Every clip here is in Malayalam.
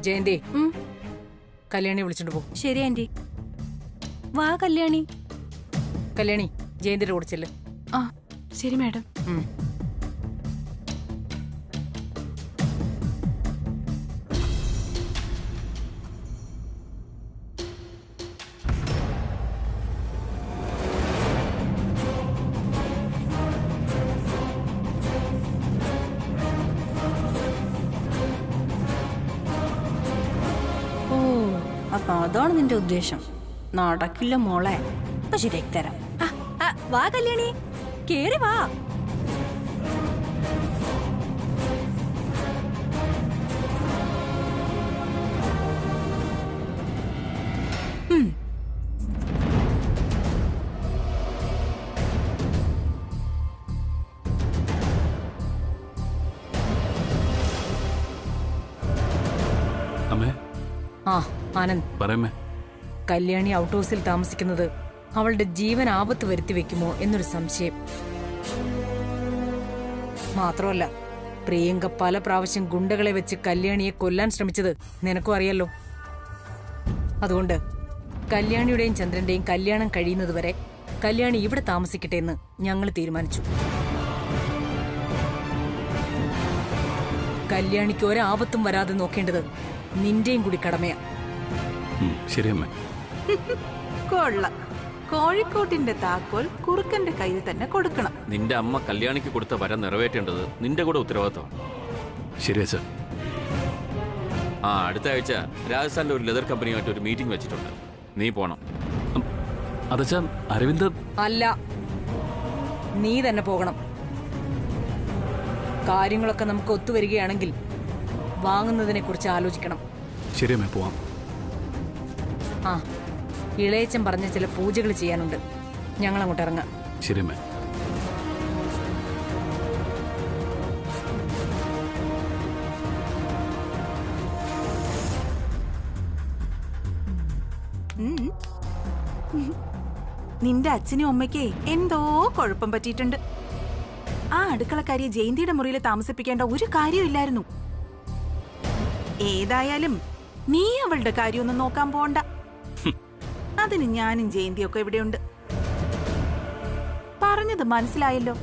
ജയന്തി കല്യാണി വിളിച്ചോണ്ട് പോ. ശരി ആന്റി. വാ കല്യാണി. കല്യാണി ജയന്തിയുടെ കൂടെ ചെല്ല്. ആ ശരി മാഡം. അപ്പൊ അതാണ് നിന്റെ ഉദ്ദേശം. നടക്കില്ല മോളെ. അപ്പൊ ശരിയാക്കി തരാം. വാ കല്യാണി, കേറി വാ. ആനന്ദ്, കല്യാണി ഔട്ട് ഹൗസിൽ താമസിക്കുന്നത് അവളുടെ ജീവൻ ആപത്ത് വരുത്തി വെക്കുമോ എന്നൊരു സംശയം. മാത്രമല്ല, പ്രിയങ്ക പല പ്രാവശ്യം ഗുണ്ടകളെ വെച്ച് കല്യാണിയെ കൊല്ലാൻ ശ്രമിച്ചത് നിനക്കും അറിയാലോ. അതുകൊണ്ട് കല്യാണിയുടെയും ചന്ദ്രന്റെയും കല്യാണം കഴിയുന്നതുവരെ കല്യാണി ഇവിടെ താമസിക്കട്ടെ എന്ന് ഞങ്ങൾ തീരുമാനിച്ചു. കല്യാണിക്ക് ഒരാപത്തും വരാതെ നോക്കേണ്ടത് നിന്റെയും കൂടി കടമയാ. കൊള്ളാം. കോഴിക്കോട്ടിന്റെ താക്കോൽ കുറുക്കന്റെ കയ്യിൽ തന്നെ കൊടുക്കണം. നിന്റെ അമ്മ കല്യാണിക്ക് കൊടുത്ത വരം നിറവേറ്റേണ്ടത് നിന്റെ കൂടെ ഉത്തരവാദിത്തമാണ്. ശരിയാ സർ. അടുത്ത ആഴ്ച രാജസ്ഥാനിലെ ഒരു ലെതർ കമ്പനിയുമായിട്ട് ഒരു മീറ്റിംഗ് വെച്ചിട്ടുണ്ട്. നീ പോണം. അതച്ചാ അരവിന്ദ് അല്ല, നീ തന്നെ പോകണം. കാര്യങ്ങളൊക്കെ നമുക്ക് ഒത്തുവരികയാണെങ്കിൽ വാങ്ങുന്നതിനെ കുറിച്ച് ആലോചിക്കണം. ശരിയമ്മേ, പോവാം. ഇളയച്ചൻ പറഞ്ഞ ചില പൂജകൾ ചെയ്യാനുണ്ട്. ഞങ്ങൾ അങ്ങോട്ട് ഇറങ്ങാം. ശരിയമ്മേ. നിന്റെ അച്ഛനും അമ്മയ്ക്കേ എന്തോ കുഴപ്പം പറ്റിയിട്ടുണ്ട്. ആ അടുക്കളക്കാരിയെ ജയന്തിയുടെ മുറിയിൽ താമസിപ്പിക്കേണ്ട ഒരു കാര്യമില്ലായിരുന്നു. ഏതായാലും നീ അവളുടെ കാര്യമൊന്നും നോക്കാൻ പോണ്ട. അതിന് ഞാനും ജയന്തിയൊക്കെ ഇവിടെയുണ്ട്. പറഞ്ഞത് മനസ്സിലായല്ലോ.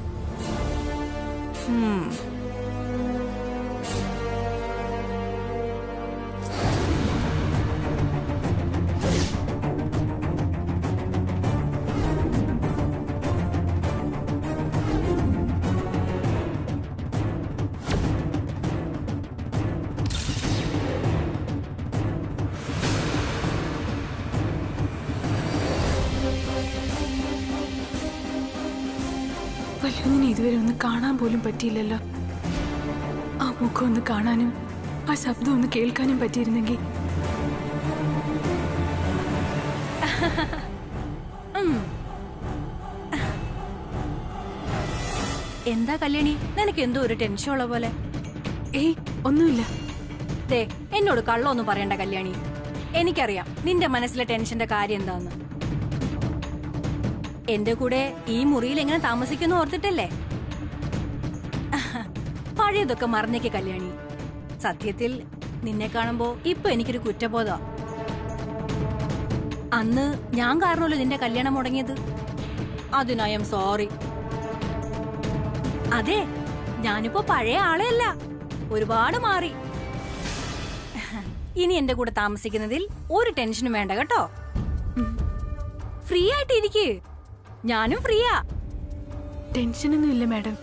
വല്ലുവിനെ ഇതുവരെ ഒന്ന് കാണാൻ പോലും പറ്റിയില്ലല്ലോ. ആ മുഖം ഒന്ന് കാണാനും ആ ശബ്ദം ഒന്ന് കേൾക്കാനും പറ്റിയിരുന്നെങ്കിൽ. എന്താ കല്യാണി, നിനക്ക് എന്തോ ഒരു ടെൻഷൻ ഉള്ള പോലെ? ഏയ് ഒന്നുമില്ല. ദേ, എന്നോട് കള്ളൊന്നും പറയണ്ട കല്യാണി. എനിക്കറിയാം നിന്റെ മനസ്സിലെ ടെൻഷന്റെ കാര്യം എന്താന്ന്. എന്റെ കൂടെ ഈ മുറിയിൽ എങ്ങനെ താമസിക്കുന്നു ഓർത്തിട്ടല്ലേ? പഴയതൊക്കെ മറന്നേക്ക് കല്യാണി. സത്യത്തിൽ നിന്നെ കാണുമ്പോ ഇപ്പൊ എനിക്കൊരു കുറ്റബോധം. അന്ന് ഞാൻ കാരണമല്ലോ നിന്റെ കല്യാണം മുടങ്ങിയത്. അതിന് ഐ എം സോറി. അതെ, ഞാനിപ്പോ പഴയ ആളെയല്ല, ഒരുപാട് മാറി. ഇനി എന്റെ കൂടെ താമസിക്കുന്നതിൽ ഒരു ടെൻഷനും വേണ്ട കേട്ടോ. ഫ്രീ ആയിട്ടിരിക്കേ. ഞാനും ഫ്രീയാ. ടെൻഷനൊന്നും ഇല്ല മാഡം,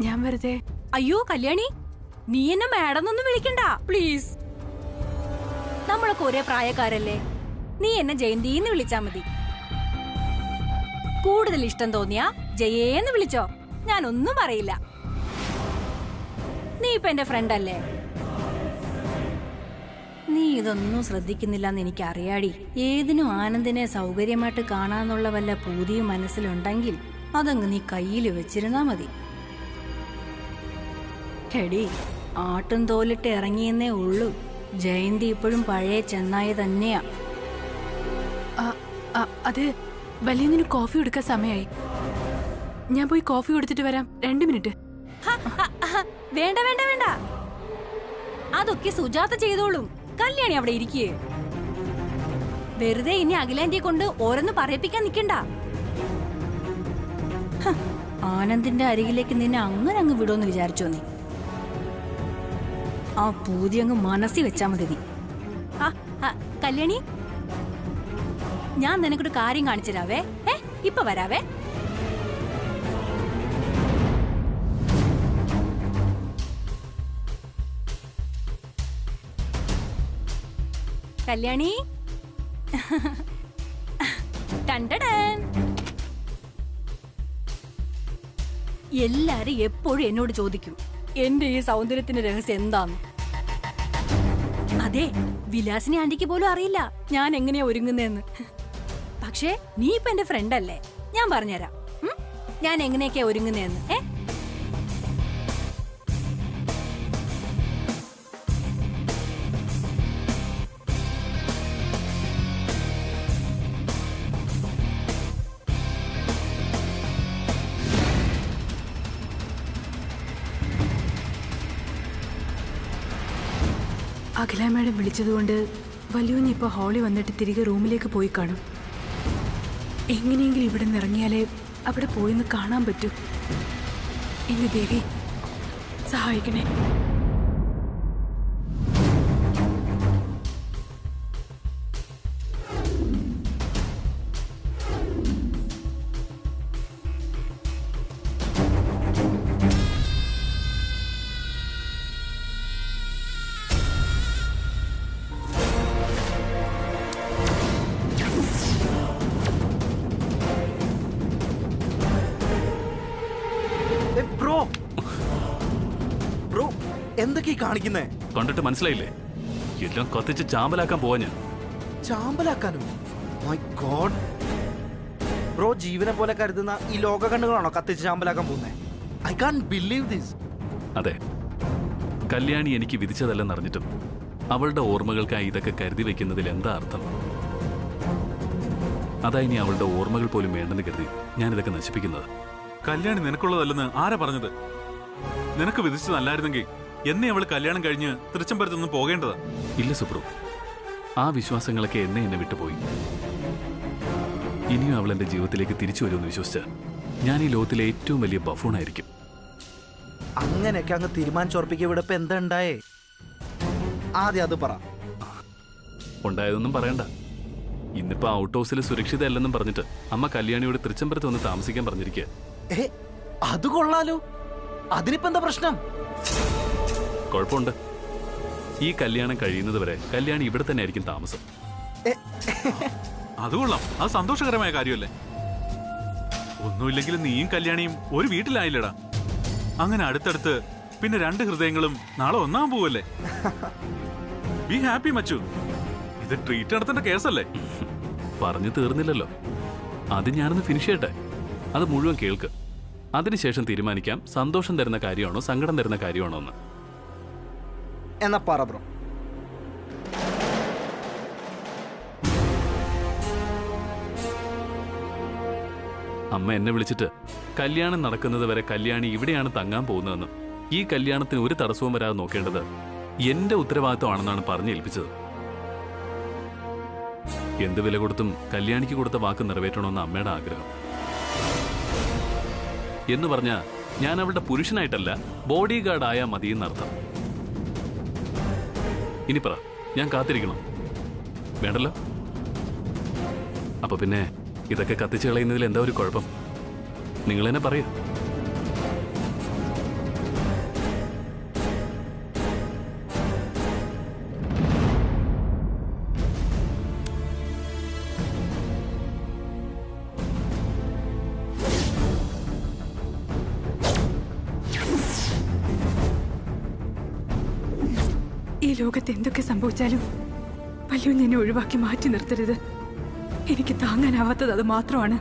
ഞാൻ വെറുതെ. അയ്യോ കല്യാണി, നീ എന്നെ മാഡം എന്നൊന്നും വിളിക്കണ്ട പ്ലീസ്. നമ്മളൊക്കെ ഒരേ പ്രായക്കാരല്ലേ. നീ എന്നെ ജയന്തിന്ന് വിളിച്ചാ മതി. കൂടുതൽ ഇഷ്ടം തോന്നിയാ ജയേന്ന് വിളിച്ചോ, ഞാനൊന്നും പറയില്ല. നീ ഇപ്പൊ എന്റെ ഫ്രണ്ട് അല്ലേ. നീ ഇതൊന്നും ശ്രദ്ധിക്കുന്നില്ലെന്ന് എനിക്കറിയാടി. ഏതിനും ആനന്ദിനെ സൗകര്യമായിട്ട് കാണാന്നുള്ള വല്ല പൂതിയും മനസ്സിലുണ്ടെങ്കിൽ അതങ്ങ് നീ കയ്യിൽ വെച്ചിരുന്നാ മതി. എടി, ആട്ടും തോലിട്ട് ഇറങ്ങിയെന്നേ ഉള്ളൂ. ജയന്തി ഇപ്പോഴും പഴയ ചെന്നായി തന്നെയാ. അത് വലിയതിന് കോഫി കൊടുക്കാൻ സമയമായി. ഞാൻ പോയി കോഫി കൊടുത്തിട്ട് വരാം. 2 മിനിറ്റ്. വേണ്ട വേണ്ട വേണ്ട, അതൊക്കെ സുജാത ചെയ്തോളും. കല്യാണി അവിടെ ഇരിക്കേ. വെറുതെ ഇനി അഖിലാന്റിയെ കൊണ്ട് ഓരോന്ന് പറയിപ്പിക്കാൻ നിക്കണ്ട. ആനന്ദിന്റെ അരികിലേക്ക് നിന്നെ അങ്ങനെ അങ്ങ് വിടുമെന്ന് വിചാരിച്ചോ നീ? ആ പൂതി അങ്ങ് മനസ്സിൽ വെച്ചാ മതി നീ. കല്യാണി, ഞാൻ നിനക്കൊരു കാര്യം കാണിച്ചുതരാവേ. ഇപ്പൊ വരാവേ. കല്യാണി, ടണ്ടടൻ. എല്ലാരും എപ്പോഴും എന്നോട് ചോദിക്കും എന്റെ ഈ സൗന്ദര്യത്തിന്റെ രഹസ്യം എന്താന്ന്. അതെ, വിലാസിനി ആന്റിക്ക് പോലും അറിയില്ല ഞാൻ എങ്ങനെയാ ഒരുങ്ങുന്നതെന്ന്. പക്ഷേ നീ ഇപ്പൊ എന്റെ ഫ്രണ്ട് അല്ലേ, ഞാൻ പറഞ്ഞുതരാം ഞാൻ എങ്ങനെയൊക്കെയാ ഒരുങ്ങുന്നതെന്ന്. അഖില മാഡം വിളിച്ചതുകൊണ്ട് വല്യുവിന് ഇപ്പോൾ ഹാളിൽ വന്നിട്ട് തിരികെ റൂമിലേക്ക് പോയി കാണും. എങ്ങനെയെങ്കിലും ഇവിടെ നിന്ന് ഇറങ്ങിയാലേ അവിടെ പോയിന്ന് കാണാൻ പറ്റൂ. എന്നെ ദേവി സഹായിക്കണേ. എന്തൊക്കെയാ കാണിക്കുന്നേ? കണ്ടിട്ട് മനസ്സിലായില്ലേ? എല്ലാം കത്തിച്ച് ചാമ്പലാക്കാൻ പോവാ ഞാൻ. ചാമ്പലാക്കാനോ? മൈ ഗോഡ് ബ്രോ, ജീവനെ പോലെ കരുതുന്ന ഈ ലോക കണ്ണുകളാണോ കത്തിച്ച് ചാമ്പലാക്കാൻ പോകുന്നേ? I can believe this. അതെ, കല്യാണി എനിക്ക് വിധിച്ചതല്ലെന്നറിഞ്ഞിട്ടും അവളുടെ ഓർമ്മകൾക്കായി ഇതൊക്കെ കരുതി വെക്കുന്നതിൽ എന്താ അർത്ഥം? അതാ ഇനി അവളുടെ ഓർമ്മകൾ പോലും വേണ്ടെന്ന് കരുതി ഞാനിതൊക്കെ നശിപ്പിക്കുന്നത്. കല്യാണി നിനക്കുള്ളതല്ലെന്ന് ആരാ പറഞ്ഞത്? നിനക്ക് വിധിച്ചതല്ലായിരുന്നെങ്കിൽ എന്നെ അവൾ കല്യാണം കഴിഞ്ഞ് തൃച്ചംബരത്തൊന്നും പോകേണ്ടതാ. ഇല്ല സുബ്രു, ആ വിശ്വാസങ്ങളൊക്കെ എന്നെ വിട്ടുപോയി. ഇനിയും അവൾ എന്റെ ജീവിതത്തിലേക്ക് തിരിച്ചു വരുമെന്ന് വിശ്വസിച്ച ഞാൻ ഈ ലോകത്തിലെ ഏറ്റവും വലിയ ബഫൂണായിരിക്കും. അങ്ങനെയൊക്കെ അങ്ങ് തീരുമാനിച്ചുറപ്പിക്കുക. ഇവിടെ ഇപ്പൊ എന്താ ഉണ്ടായേ? ആദ്യം അത് പറ. ഉണ്ടായതൊന്നും പറയണ്ട. ഇന്നിപ്പോ ഔട്ട് ഹൗസിൽ സുരക്ഷിതല്ലെന്നും പറഞ്ഞിട്ട് അമ്മ കല്യാണിയോട് തൃച്ചംബരത്ത് വന്ന് താമസിക്കാൻ പറഞ്ഞിരിക്കുക. അത് കൊള്ളാലോ. അതിനിപ്പോ എന്താ പ്രശ്നം? കുഴപ്പമുണ്ട്. ഈ കല്യാണം കഴിയുന്നത് വരെ കല്യാണി ഇവിടെ തന്നെ ആയിരിക്കും താമസം. അത് കൊള്ളാം. അത് സന്തോഷകരമായ കാര്യമല്ലേ? ഒന്നുമില്ലെങ്കിലും നീയും കല്യാണിയും ഒരു വീട്ടിലായില്ലടാ. അങ്ങനെ അടുത്തടുത്ത് പിന്നെ രണ്ട് ഹൃദയങ്ങളും നാളെ ഒന്നാൻ പോവല്ലേ? ബി ഹാപ്പി മച്ചു. ഇത് ട്രീറ്റ് നടത്തേണ്ട കേസല്ലേ? പറഞ്ഞു തീർന്നില്ലല്ലോ. അത് ഞാനൊന്ന് ഫിനിഷ് ചെയ്യട്ടെ. അത് മുഴുവൻ കേൾക്ക്. അതിനുശേഷം തീരുമാനിക്കാം സന്തോഷം തരുന്ന കാര്യമാണോ സങ്കടം തരുന്ന കാര്യമാണോ എന്ന്. എന്നാ പറ ബ്രോ. അമ്മ എന്നെ വിളിച്ചിട്ട് കല്യാണം നടക്കുന്നത് വരെ കല്യാണി ഇവിടെയാണ് തങ്ങാൻ പോകുന്നതെന്നും ഈ കല്യാണത്തിന് ഒരു തടസ്സവും വരാതെ നോക്കേണ്ടത് എന്റെ ഉത്തരവാദിത്വമാണെന്നാണ് പറഞ്ഞേൽപ്പിച്ചത്. എന്ത് വില കൊടുത്തും കല്യാണിക്ക് കൊടുത്ത വാക്ക് നിറവേറ്റണമെന്ന് അമ്മയുടെ ആഗ്രഹം. എന്ന് പറഞ്ഞാൽ ഞാൻ അവളുടെ പുരുഷനായിട്ടല്ല ബോഡി ഗാർഡ് ആയാൽ മതിയെന്നർത്ഥം. ഇനി പറ, ഞാൻ കാത്തിരിക്കണം? വേണ്ടല്ലോ. അപ്പൊ പിന്നെ ഇതൊക്കെ കത്തിച്ചു കളയുന്നതിൽ എന്താ ഒരു കുഴപ്പം? നിങ്ങൾ തന്നെ പറയൂ. ഈ ലോകത്ത് എന്തൊക്കെ സംഭവിച്ചാലും വല്യു എന്നെ ഒഴിവാക്കി മാറ്റി നിർത്തരുത്. എനിക്ക് താങ്ങാനാവാത്തത് അത് മാത്രമാണ്.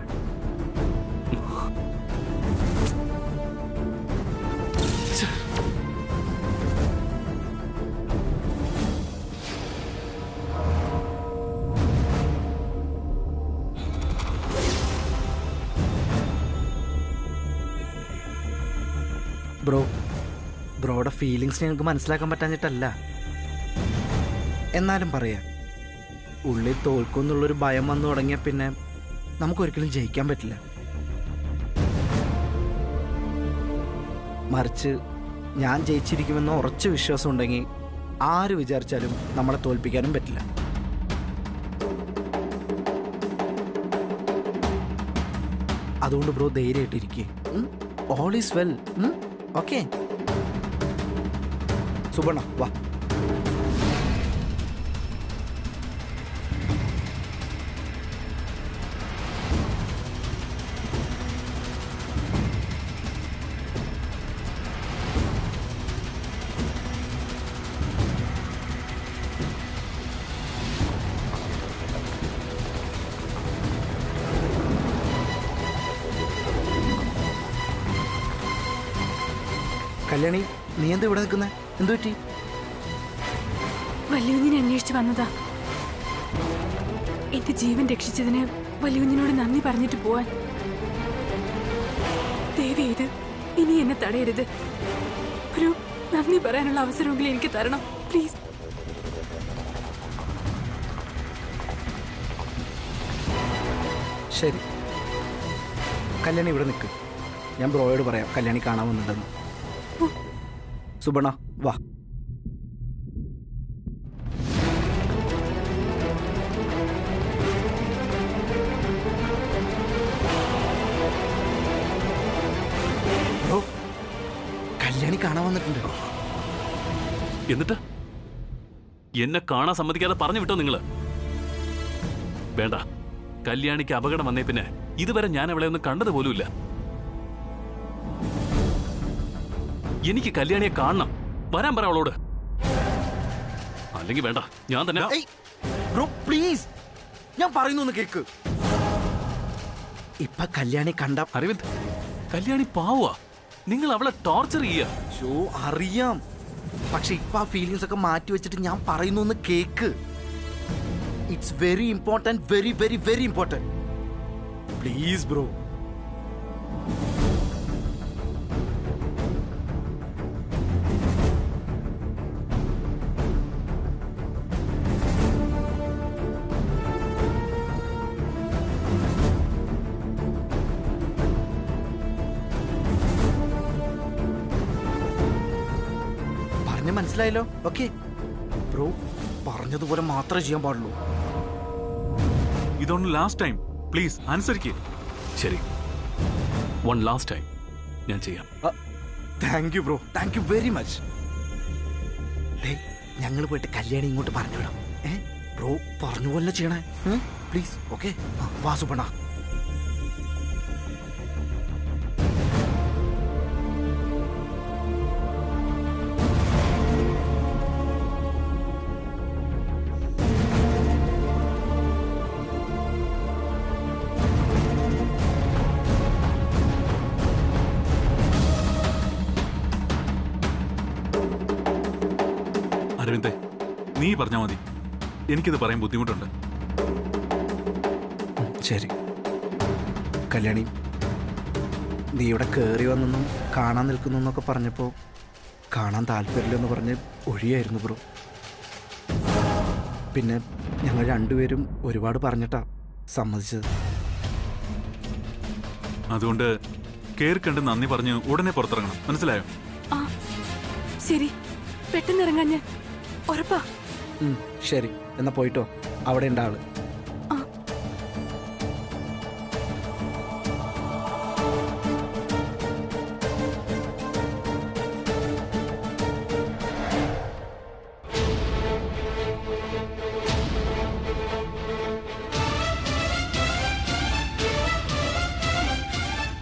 ബ്രോയുടെ ഫീലിങ്സ് ഞങ്ങൾക്ക് മനസ്സിലാക്കാൻ പറ്റാഞ്ഞിട്ടല്ല. എന്നാലും പറയാ, ഉള്ളിൽ തോൽക്കുമെന്നുള്ളൊരു ഭയം വന്നു തുടങ്ങിയ പിന്നെ നമുക്കൊരിക്കലും ജയിക്കാൻ പറ്റില്ല. മറിച്ച് ഞാൻ ജയിച്ചിരിക്കുമെന്ന ഉറച്ച വിശ്വാസം ഉണ്ടെങ്കിൽ ആര് വിചാരിച്ചാലും നമ്മളെ തോൽപ്പിക്കാനും പറ്റില്ല. അതുകൊണ്ട് ബ്രോ ധൈര്യമായിട്ടിരിക്കേ. All is well. Okay Subarna, വാ. കല്യാണി, നീ എന്താ ഇവിടെ നിൽക്കുന്നേ? എന്തു പറ്റി? വല്യുഞ്ഞിനെ അന്വേഷിച്ച് വന്നതാ. എന്റെ ജീവൻ രക്ഷിച്ചതിന് വല്യുഞ്ഞിനോട് നന്ദി പറഞ്ഞിട്ട് പോവാൻ. ദേവി, ഇത് ഇനി എന്നെ തടയരുത്. ഒരു നന്ദി പറയാനുള്ള അവസരമെങ്കിലും എനിക്ക് തരണം, പ്ലീസ്. ശരി, കല്യാണി ഇവിടെ നിൽക്ക്. ഞാൻ ബ്രോയോട് പറയാം കല്യാണി കാണാൻ വന്നിട്ടുണ്ടെന്ന്. സുബർണ, വാ. ബ്രോ, കല്യാണി കാണാൻ വന്നിട്ടുണ്ട്. എന്നിട്ട് എന്നെ കാണാൻ സമ്മതിക്കാതെ പറഞ്ഞു വിട്ടോ നിങ്ങള്? വേണ്ട, കല്യാണിക്ക് അപകടം വന്നേ പിന്നെ ഇതുവരെ ഞാൻ അവളെ ഒന്നും കണ്ടതുപോലുമില്ല. എനിക്ക് കല്യാണിയെ കാണണം. വരാൻ പറ അവളോട്. അല്ലെങ്കിൽ വേണ്ട, ഞാൻ തന്നെ. ബ്രോ പ്ലീസ്, ഞാൻ പറയുന്നു കേക്ക്. ഇപ്പൊ കല്യാണി കണ്ട അരവിന്ദ്, കല്യാണി പാവാ. നിങ്ങൾ അവളെ ടോർച്ചർ ചെയ്യാ. ഷോ അറിയാം, പക്ഷെ ഇപ്പൊ ആ ഫീലിങ്സ് ഒക്കെ മാറ്റി വെച്ചിട്ട് ഞാൻ പറയുന്നു cake. It's very important, very very very important. Please bro. മനസ്സിലായല്ലോ? ഓക്കെ ബ്രോ, പറഞ്ഞതുപോലെ മാത്രമേ ചെയ്യാൻ പാടുള്ളൂ. ഇതൊന്ന് ലാസ്റ്റ് ടൈം പ്ലീസ് അനുസരിക്കേ. ശരി, വൺ ലാസ്റ്റ് ടൈം ഞാൻ ചെയ്യാം. Thank you bro, thank you very much. ഞങ്ങൾ പോയിട്ട് കല്യാണി ഇങ്ങോട്ട് പറഞ്ഞു വിടാം. ബ്രോ പറഞ്ഞു പോലെ ചെയ്യണേ പ്ലീസ്. ഓക്കെ, വാ സുബർണ. അരവിന്ദേ, നീ പറഞ്ഞാ മതി. എനിക്കിത് പറയാൻ ബുദ്ധിമുട്ടുണ്ട്. ശരി കല്യാണി, നീ ഇവിടെ കയറി വന്നെന്നും കാണാൻ നിൽക്കുന്നു എന്നൊക്കെ പറഞ്ഞപ്പോൾ കാണാൻ താല്പര്യമില്ലെന്ന് പറഞ്ഞ് ഒഴിയായിരുന്നു ബ്രോ. പിന്നെ ഞങ്ങൾ രണ്ടുപേരും ഒരുപാട് പറഞ്ഞിട്ടാ സമ്മതിച്ചത്. അതുകൊണ്ട് കയറി കണ്ട് നന്ദി പറഞ്ഞ് ഉടനെ പുറത്തിറങ്ങണം, മനസ്സിലായോ? ആ ശരി, പെട്ടെന്ന് ഇറങ്ങാൻ ഞാൻ. ഉറപ്പാ? ശരി, എന്നാ പോയിട്ടോ. അവിടെ ഉണ്ട് ആള്.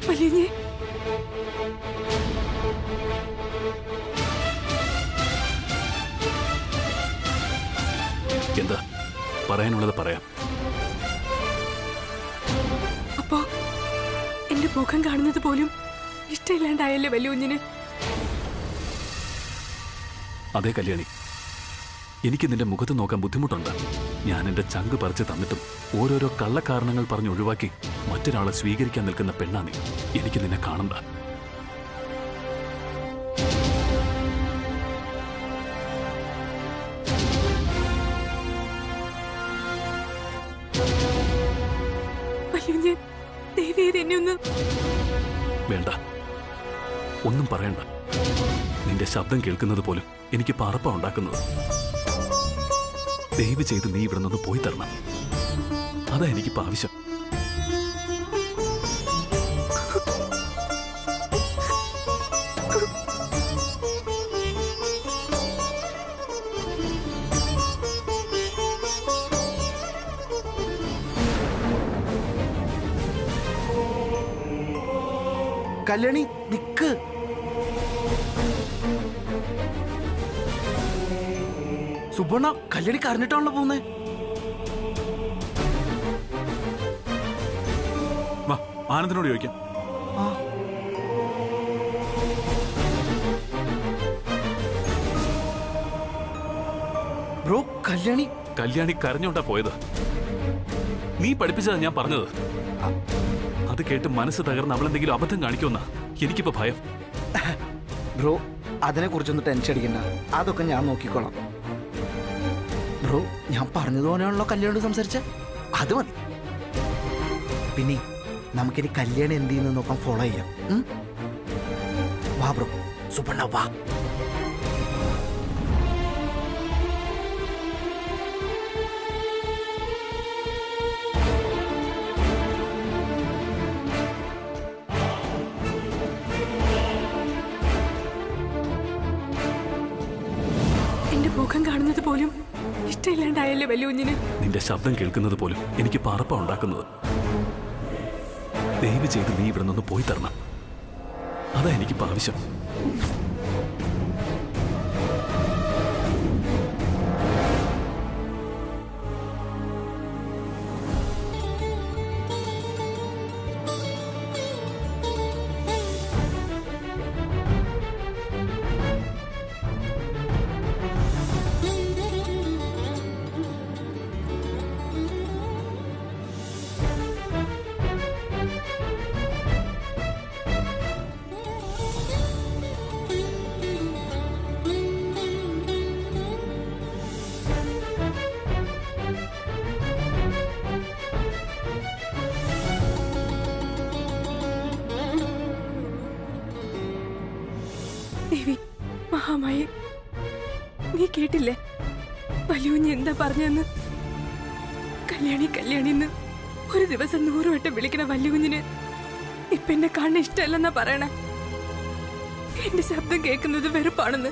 വലിയ എന്താ പറയാനുള്ളത് പറയാം. അപ്പോ എന്റെ മുഖം കാണുന്നത് പോലും ഇഷ്ടമില്ലാണ്ടായല്ലേ വല്യുഞ്ഞിന്? അതേ കല്യാണി, എനിക്ക് നിന്റെ മുഖത്ത് നോക്കാൻ ബുദ്ധിമുട്ടുണ്ട്. ഞാൻ എന്റെ ചങ്ക് പറിച്ച് തന്നിട്ടും ഓരോരോ കള്ളക്കാരണങ്ങൾ പറഞ്ഞ് ഒഴിവാക്കി മറ്റൊരാളെ സ്വീകരിക്കാൻ നിൽക്കുന്ന പെണ്ണാ നീ. എനിക്ക് നിന്നെ കാണണ്ട. തോന്നുന്നു. വേണ്ട, ഒന്നും പറയണ്ട. നിന്റെ ശബ്ദം കേൾക്കുന്നത് പോലും എനിക്ക് പറപ്പ ഉണ്ടാക്കുന്നത്. ദയവ് ചെയ്ത് നീ ഇവിടെ നിന്ന് പോയി തരണം. അതാ എനിക്കിപ്പോ ആവശ്യം. കല്യാണി നിക്ക്. സുബർണ, കല്യാണി കരഞ്ഞിട്ടാണല്ലോ പോകുന്നേ. വാ, ആനന്ദിനോട് ചോദിക്കാം. ബ്രോ, കല്യാണി കല്യാണി കരഞ്ഞോണ്ടാ പോയത്. നീ പഠിപ്പിച്ചതാ ഞാൻ പറഞ്ഞത്. അത് കേട്ട് മനസ്സ് തകർന്ന് അവളെന്തെങ്കിലും അബദ്ധം കാണിക്കുമെന്നാ എനിക്കിപ്പോ ഭയം. ബ്രോ, അതിനെ കുറിച്ചൊന്നും ടെൻഷൻ അടിക്കണ്ട. അതൊക്കെ ഞാൻ നോക്കിക്കോളാം. ബ്രോ, ഞാൻ പറഞ്ഞതുപോലെയാണല്ലോ കല്യാണോട് സംസാരിച്ച, അത് മതി. പിന്നെ നമുക്കിനി കല്യാണം എന്ത് ചെയ്യുന്ന നോക്കാൻ ഫോളോ ചെയ്യാം. വാ ബ്രോ, സുബർണ വാ. എന്റെ മുഖം കാണുന്നത് പോലും ഇഷ്ടമില്ലാണ്ടായല്ലേ വല്യുഞ്ഞിന്. നിന്റെ ശബ്ദം കേൾക്കുന്നത് പോലും എനിക്ക് പറപ്പ ഉണ്ടാക്കുന്നത്. ദയവ് ചെയ്ത് നീ ഇവിടെ നിന്ന് പോയി തരണം. അതാ എനിക്കിപ്പോ ആവശ്യം. ദേവി, മഹാമായി, നീ കേട്ടില്ലേ വല്യുഞ്ഞ് എന്താ പറഞ്ഞെന്ന്? കല്യാണി കല്യാണിന്ന് ഒരു ദിവസം 100 വട്ടം വിളിക്കണ വല്യുഞ്ഞിന് ഇപ്പൊ എന്നെ കാണാൻ ഇഷ്ടമല്ലെന്നാ പറയണേ. എന്റെ ശബ്ദം കേൾക്കുന്നത് വെറുപ്പാണെന്ന്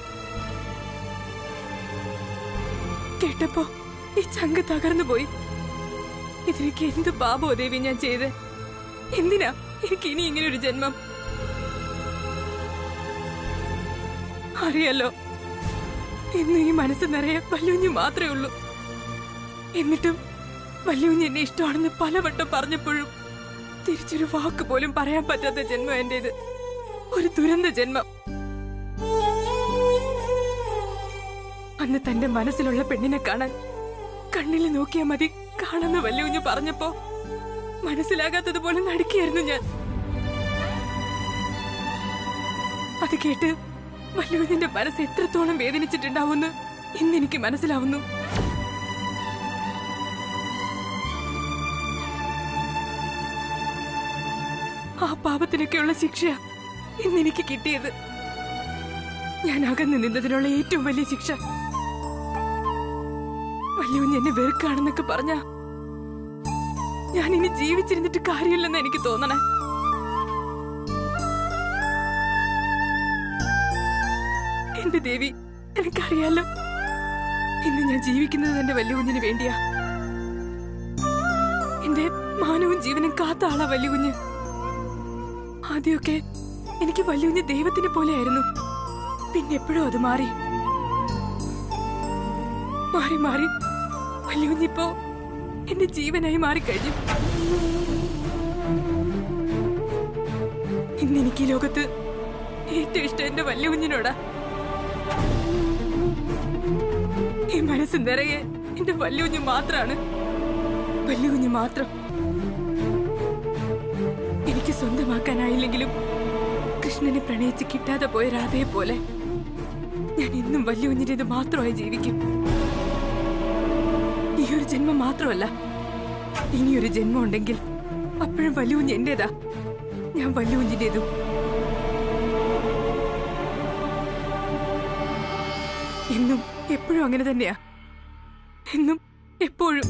കേട്ടപ്പോ ഈ ചങ്ക് തകർന്നു പോയി. ഇതിലേക്ക് എന്ത് പാപോ ദേവി ഞാൻ ചെയ്ത്? എന്തിനാ എനിക്ക് ഇനി ഇങ്ങനെ ഒരു ജന്മം? അറിയാലോ, ഇന്ന് ഈ മനസ്സ് നിറയെ വല്യുഞ്ഞ് മാത്രമേ ഉള്ളൂ. എന്നിട്ടും വല്യുഞ്ഞ് എന്നെ ഇഷ്ടമാണെന്ന് പലവട്ടം പറഞ്ഞപ്പോഴും തിരിച്ചൊരു വാക്ക് പോലും പറയാൻ പറ്റാത്ത ജന്മം എന്റേത്. ഒരു ദുരന്ത ജന്മം. അന്ന് തന്റെ മനസ്സിലുള്ള പെണ്ണിനെ കാണാൻ കണ്ണിൽ നോക്കിയാ മതി കാണുന്ന വല്യുഞ്ഞ് പറഞ്ഞപ്പോ മനസ്സിലാകാത്തതുപോലെ നടുക്കിയായിരുന്നു ഞാൻ. അത് കേട്ട് വല്യുഞ്ഞിന്റെ മനസ്സ് എത്രത്തോളം വേദനിച്ചിട്ടുണ്ടാവുമെന്ന് ഇന്നെനിക്ക് മനസ്സിലാവുന്നു. ആ പാപത്തിനൊക്കെയുള്ള ശിക്ഷ ഇന്നെനിക്ക് കിട്ടിയത്. ഞാൻ അകന്നു നിന്നതിനുള്ള ഏറ്റവും വലിയ ശിക്ഷ. വല്യുഞ്ഞ് എന്നെ വെറുക്കാണെന്നൊക്കെ പറഞ്ഞ ഞാൻ ഇനി ജീവിച്ചിരുന്നിട്ട് കാര്യമില്ലെന്ന് എനിക്ക് തോന്നണേ. എന്റെ ദേവി, എനിക്കറിയാലോ ഇന്ന് ഞാൻ ജീവിക്കുന്നത് എന്റെ വല്യുഞ്ഞിന് വേണ്ടിയാ. എന്റെ മാനവും ജീവനും കാത്ത ആളാ വല്യുഞ്ഞ്. ആദ്യമൊക്കെ എനിക്ക് വല്യുഞ്ഞ് ദൈവത്തിനെ പോലെയായിരുന്നു. പിന്നെ എപ്പോഴും അത് മാറി മാറി മാറി വല്യുഞ്ഞിപ്പോ എന്റെ ജീവനായി മാറിക്കഴിഞ്ഞു. ഇന്നെനിക്ക് ഈ ലോകത്ത് ഏറ്റവും ഇഷ്ടം എന്റെ വല്യുഞ്ഞിനോടാ. ഈ മനസ്സ് നിറയെ എന്റെ വല്യുഞ്ഞ് മാത്രാണ്. വല്യുഞ്ഞ് മാത്രം. എനിക്ക് സ്വന്തമാക്കാനായില്ലെങ്കിലും കൃഷ്ണനെ പ്രണയിച്ച് കിട്ടാതെ പോയ രാധയെ പോലെ ഞാൻ ഇന്നും വല്യുഞ്ഞിന്റേത് മാത്രമായി ജീവിക്കും. ഈ ഒരു ജന്മം മാത്രമല്ല, ഇനിയൊരു ജന്മം ഉണ്ടെങ്കിൽ അപ്പോഴും വല്യുഞ്ഞ് എന്റേതാ. ഞാൻ വല്ലുകുഞ്ഞിന്റേതും. എന്നും എപ്പോഴും അങ്ങനെ തന്നെയാ. എന്നും എപ്പോഴും.